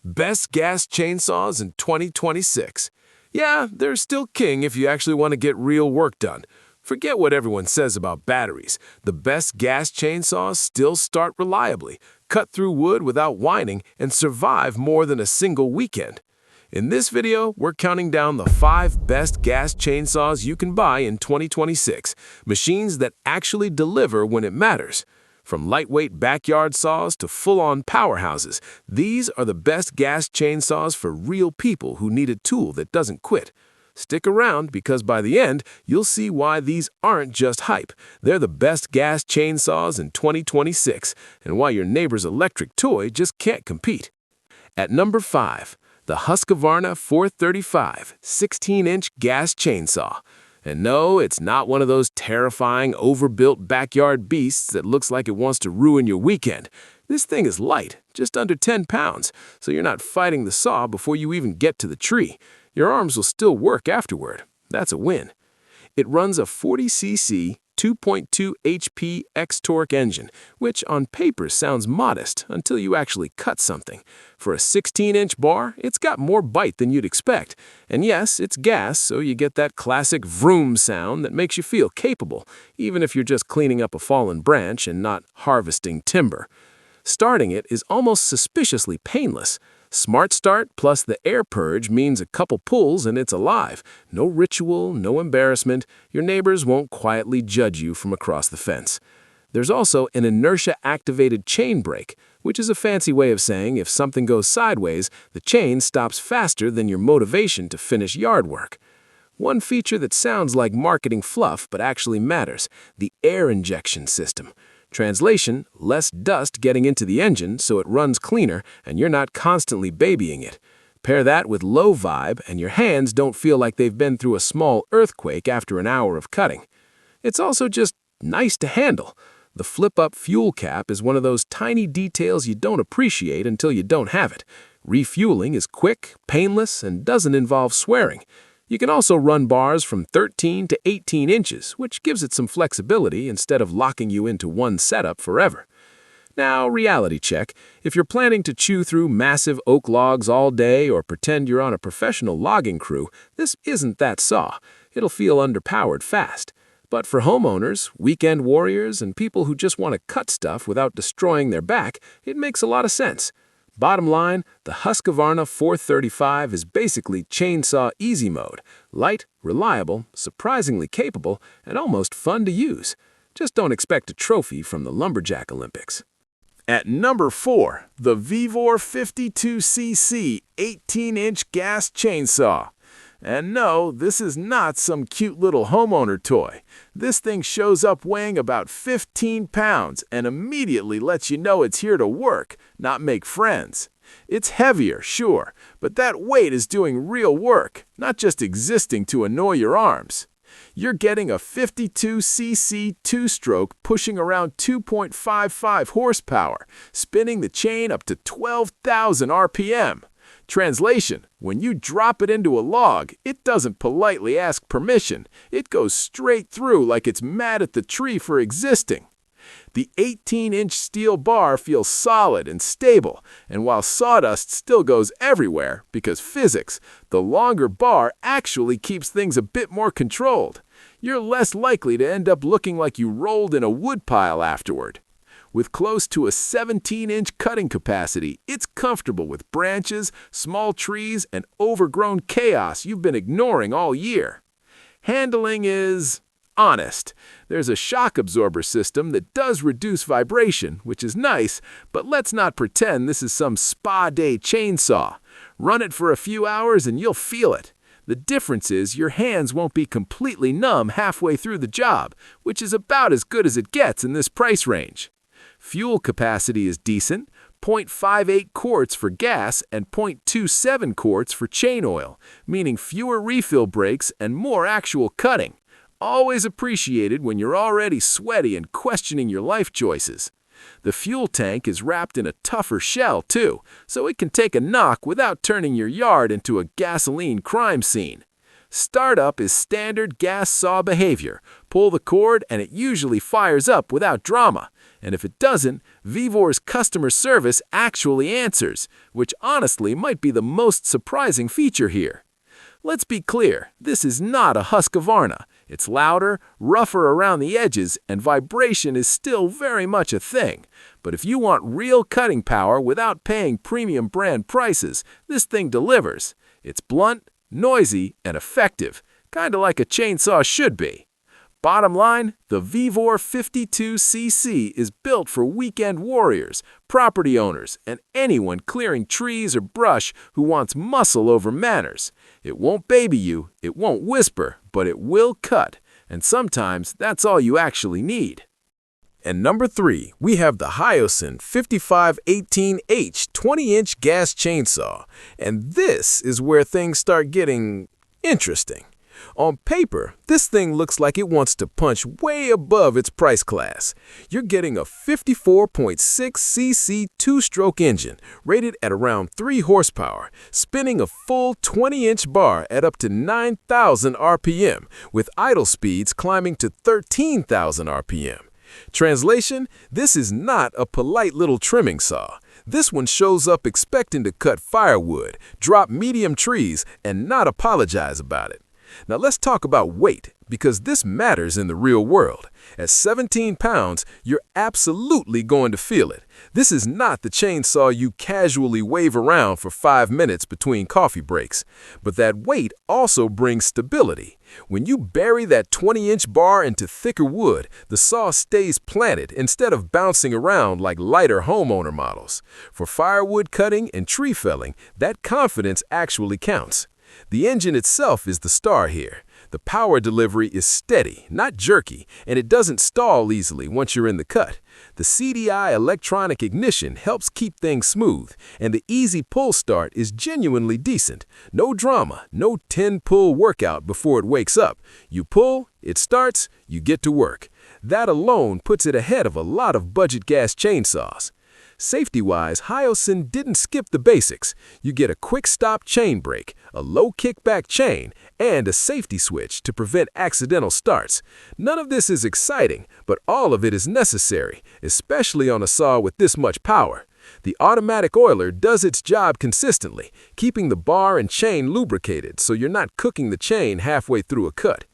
Best gas chainsaws in 2026. Yeah, they're still king if you actually want to get real work done. Forget what everyone says about batteries. The best gas chainsaws still start reliably, cut through wood without whining, and survive more than a single weekend. In this video, we're counting down the 5 best gas chainsaws you can buy in 2026, machines that actually deliver when it matters. From lightweight backyard saws to full-on powerhouses, these are the best gas chainsaws for real people who need a tool that doesn't quit. Stick around because by the end, you'll see why these aren't just hype. They're the best gas chainsaws in 2026 and why your neighbor's electric toy just can't compete. At number 5, the Husqvarna 435 16-inch gas chainsaw. And no, it's not one of those terrifying, overbuilt backyard beasts that looks like it wants to ruin your weekend. This thing is light, just under 10 pounds, so you're not fighting the saw before you even get to the tree. Your arms will still work afterward. That's a win. It runs a 40cc, 2.2 HP X-Torque engine, which on paper sounds modest until you actually cut something. For a 16-inch bar, it's got more bite than you'd expect. And yes, it's gas, so you get that classic vroom sound that makes you feel capable, even if you're just cleaning up a fallen branch and not harvesting timber. Starting it is almost suspiciously painless. Smart Start plus the air purge means a couple pulls and it's alive. No ritual, no embarrassment. Your neighbors won't quietly judge you from across the fence. There's also an inertia-activated chain brake, which is a fancy way of saying if something goes sideways, the chain stops faster than your motivation to finish yard work. One feature that sounds like marketing fluff but actually matters, the air injection system. Translation, less dust getting into the engine so it runs cleaner and you're not constantly babying it. Pair that with low vibe and your hands don't feel like they've been through a small earthquake after an hour of cutting. It's also just nice to handle. The flip-up fuel cap is one of those tiny details you don't appreciate until you don't have it. Refueling is quick, painless, and doesn't involve swearing. You can also run bars from 13 to 18 inches, which gives it some flexibility instead of locking you into one setup forever. Now, reality check. If you're planning to chew through massive oak logs all day or pretend you're on a professional logging crew, this isn't that saw. It'll feel underpowered fast. But for homeowners, weekend warriors, and people who just want to cut stuff without destroying their back, it makes a lot of sense. Bottom line, the Husqvarna 435 is basically chainsaw easy mode. Light, reliable, surprisingly capable, and almost fun to use. Just don't expect a trophy from the Lumberjack Olympics. At number 4, the Vevor 52cc 18-inch gas chainsaw. And no, this is not some cute little homeowner toy. This thing shows up weighing about 15 pounds and immediately lets you know it's here to work, not make friends. It's heavier, sure, but that weight is doing real work, not just existing to annoy your arms. You're getting a 52cc 2-stroke pushing around 2.55 horsepower, spinning the chain up to 12,000 RPM. Translation, when you drop it into a log, it doesn't politely ask permission. It goes straight through like it's mad at the tree for existing. The 18-inch steel bar feels solid and stable, and while sawdust still goes everywhere, because physics, the longer bar actually keeps things a bit more controlled. You're less likely to end up looking like you rolled in a woodpile afterward. With close to a 17-inch cutting capacity, it's comfortable with branches, small trees, and overgrown chaos you've been ignoring all year. Handling is honest. There's a shock absorber system that does reduce vibration, which is nice, but let's not pretend this is some spa-day chainsaw. Run it for a few hours and you'll feel it. The difference is your hands won't be completely numb halfway through the job, which is about as good as it gets in this price range. Fuel capacity is decent, 0.58 quarts for gas and 0.27 quarts for chain oil, meaning fewer refill breaks and more actual cutting. Always appreciated when you're already sweaty and questioning your life choices. The fuel tank is wrapped in a tougher shell, too, so it can take a knock without turning your yard into a gasoline crime scene. Startup is standard gas saw behavior. Pull the cord and it usually fires up without drama. And if it doesn't, Vevor's customer service actually answers, which honestly might be the most surprising feature here. Let's be clear, this is not a Husqvarna. It's louder, rougher around the edges, and vibration is still very much a thing. But if you want real cutting power without paying premium brand prices, this thing delivers. It's blunt, noisy, and effective, kinda like a chainsaw should be. Bottom line, the Vevor 52cc is built for weekend warriors, property owners, and anyone clearing trees or brush who wants muscle over manners. It won't baby you, it won't whisper, but it will cut, and sometimes that's all you actually need. And number 3, we have the Huyosen 5518H 20-inch gas chainsaw, and this is where things start getting interesting. On paper, this thing looks like it wants to punch way above its price class. You're getting a 54.6cc two-stroke engine, rated at around 3 horsepower, spinning a full 20-inch bar at up to 9,000 RPM, with idle speeds climbing to 13,000 RPM. Translation, this is not a polite little trimming saw. This one shows up expecting to cut firewood, drop medium trees, and not apologize about it. Now let's talk about weight, because this matters in the real world. At 17 pounds, you're absolutely going to feel it. This is not the chainsaw you casually wave around for 5 minutes between coffee breaks. But that weight also brings stability. When you bury that 20-inch bar into thicker wood, the saw stays planted instead of bouncing around like lighter homeowner models. For firewood cutting and tree felling, that confidence actually counts. The engine itself is the star here. The power delivery is steady, not jerky, and it doesn't stall easily once you're in the cut. The CDI electronic ignition helps keep things smooth, and the easy pull start is genuinely decent. No drama, no 10-pull workout before it wakes up. You pull, it starts, you get to work. That alone puts it ahead of a lot of budget gas chainsaws. Safety-wise, Huyosen didn't skip the basics. You get a quick-stop chain brake, a low-kickback chain, and a safety switch to prevent accidental starts. None of this is exciting, but all of it is necessary, especially on a saw with this much power. The automatic oiler does its job consistently, keeping the bar and chain lubricated so you're not cooking the chain halfway through a cut.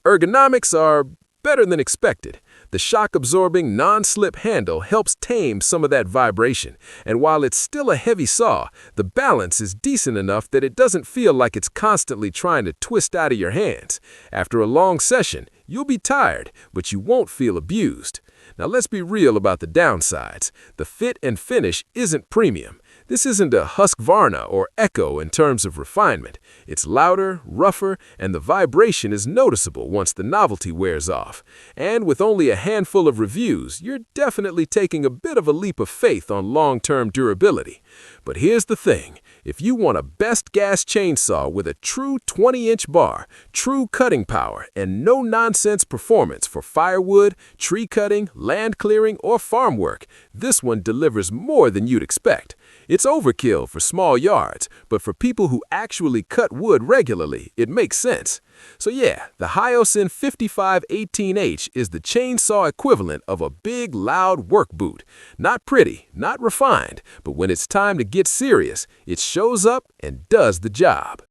Ergonomics are better than expected. The shock-absorbing, non-slip handle helps tame some of that vibration, and while it's still a heavy saw, the balance is decent enough that it doesn't feel like it's constantly trying to twist out of your hands. After a long session, you'll be tired, but you won't feel abused. Now let's be real about the downsides. The fit and finish isn't premium. This isn't a Husqvarna or Echo in terms of refinement. It's louder, rougher, and the vibration is noticeable once the novelty wears off. And with only a handful of reviews, you're definitely taking a bit of a leap of faith on long-term durability. But here's the thing. If you want a best gas chainsaw with a true 20-inch bar, true cutting power, and no-nonsense performance for firewood, tree cutting, land clearing, or farm work, this one delivers more than you'd expect. It's overkill for small yards, but for people who actually cut wood regularly, it makes sense. So yeah, the Huyosen 5518H is the chainsaw equivalent of a big, loud work boot. Not pretty, not refined, but when it's time to get serious, it shows up and does the job.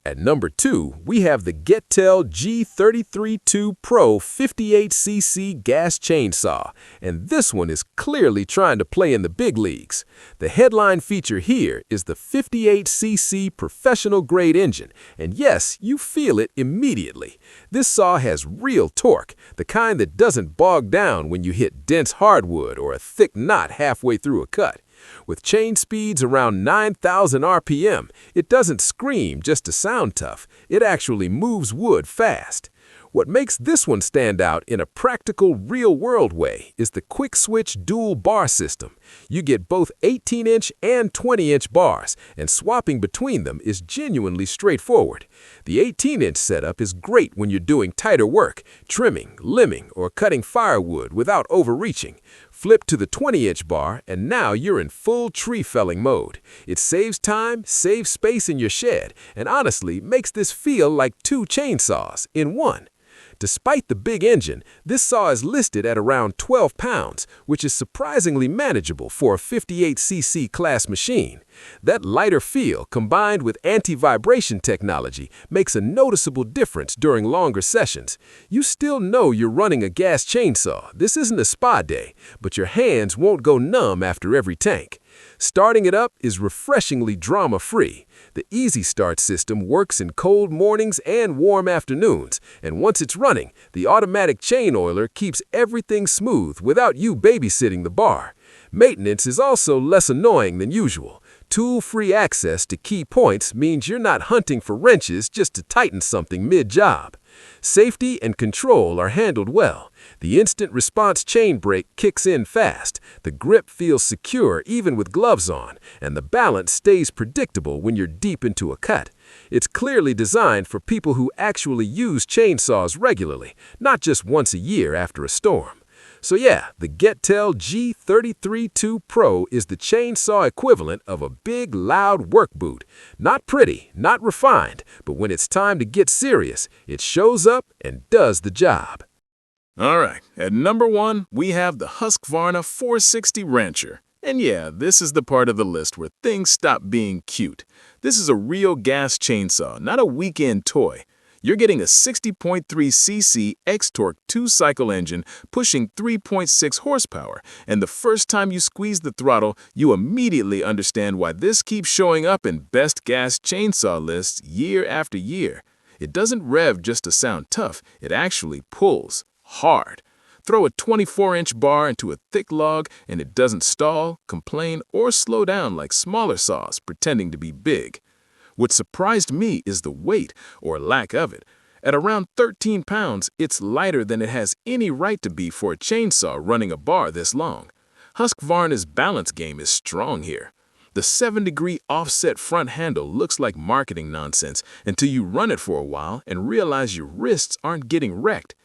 At number 2, we have the Getell G332 Pro 58cc gas chainsaw, and this one is clearly trying to play in the big leagues. The headline feature here is the 58cc professional-grade engine, and yes, you feel it immediately. This saw has real torque, the kind that doesn't bog down when you hit dense hardwood or a thick knot halfway through a cut. With chain speeds around 9,000 RPM, it doesn't scream just to sound tough. It actually moves wood fast. What makes this one stand out in a practical, real-world way is the quick-switch dual bar system. You get both 18-inch and 20-inch bars, and swapping between them is genuinely straightforward. The 18-inch setup is great when you're doing tighter work, trimming, limbing, or cutting firewood without overreaching. Flip to the 20-inch bar, and now you're in full tree felling mode. It saves time, saves space in your shed, and honestly makes this feel like 2 chainsaws in one. Despite the big engine, this saw is listed at around 12 pounds, which is surprisingly manageable for a 58cc class machine. That lighter feel, combined with anti-vibration technology, makes a noticeable difference during longer sessions. You still know you're running a gas chainsaw. This isn't a spa day, but your hands won't go numb after every tank. Starting it up is refreshingly drama-free. The Easy Start system works in cold mornings and warm afternoons, and once it's running, the automatic chain oiler keeps everything smooth without you babysitting the bar. Maintenance is also less annoying than usual. Tool-free access to key points means you're not hunting for wrenches just to tighten something mid-job. Safety and control are handled well. The instant response chain brake kicks in fast, the grip feels secure even with gloves on, and the balance stays predictable when you're deep into a cut. It's clearly designed for people who actually use chainsaws regularly, not just once a year after a storm. So yeah, the Getell G332 Pro is the chainsaw equivalent of a big, loud work boot. Not pretty, not refined, but when it's time to get serious, it shows up and does the job. All right, at number 1, we have the Husqvarna 460 Rancher. And yeah, this is the part of the list where things stop being cute. This is a real gas chainsaw, not a weekend toy. You're getting a 60.3cc X-Torque 2-cycle engine pushing 3.6 horsepower, and the first time you squeeze the throttle, you immediately understand why this keeps showing up in best gas chainsaw lists year after year. It doesn't rev just to sound tough, it actually pulls hard. Throw a 24-inch bar into a thick log and it doesn't stall, complain, or slow down like smaller saws pretending to be big. What surprised me is the weight, or lack of it. At around 13 pounds, it's lighter than it has any right to be for a chainsaw running a bar this long. Husqvarna's balance game is strong here. The 7-degree offset front handle looks like marketing nonsense until you run it for a while and realize your wrists aren't getting wrecked.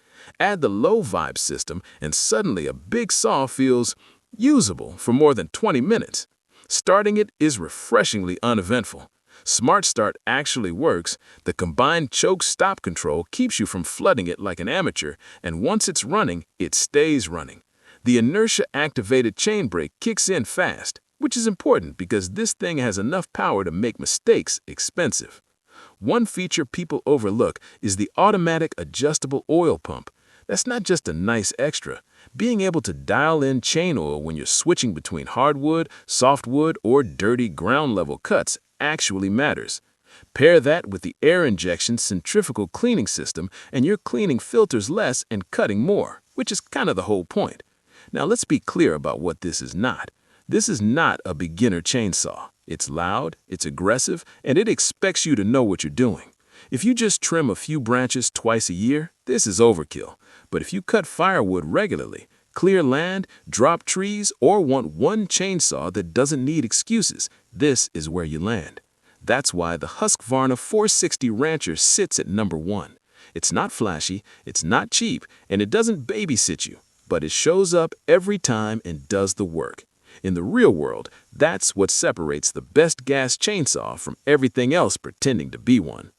Add the low vibe system and suddenly a big saw feels usable for more than 20 minutes. Starting it is refreshingly uneventful. Smart Start actually works. The combined choke stop control keeps you from flooding it like an amateur, and once it's running, it stays running. The inertia-activated chain brake kicks in fast, which is important because this thing has enough power to make mistakes expensive. One feature people overlook is the automatic adjustable oil pump. That's not just a nice extra. Being able to dial in chain oil when you're switching between hardwood, softwood, or dirty ground-level cuts actually matters. Pair that with the air injection centrifugal cleaning system and you're cleaning filters less and cutting more, which is kind of the whole point. Now let's be clear about what this is not. This is not a beginner chainsaw. It's loud, it's aggressive, and it expects you to know what you're doing. If you just trim a few branches twice a year, this is overkill. But if you cut firewood regularly, clear land, drop trees, or want one chainsaw that doesn't need excuses, this is where you land. That's why the Husqvarna 460 Rancher sits at number 1. It's not flashy, it's not cheap, and it doesn't babysit you, but it shows up every time and does the work. In the real world, that's what separates the best gas chainsaw from everything else pretending to be one.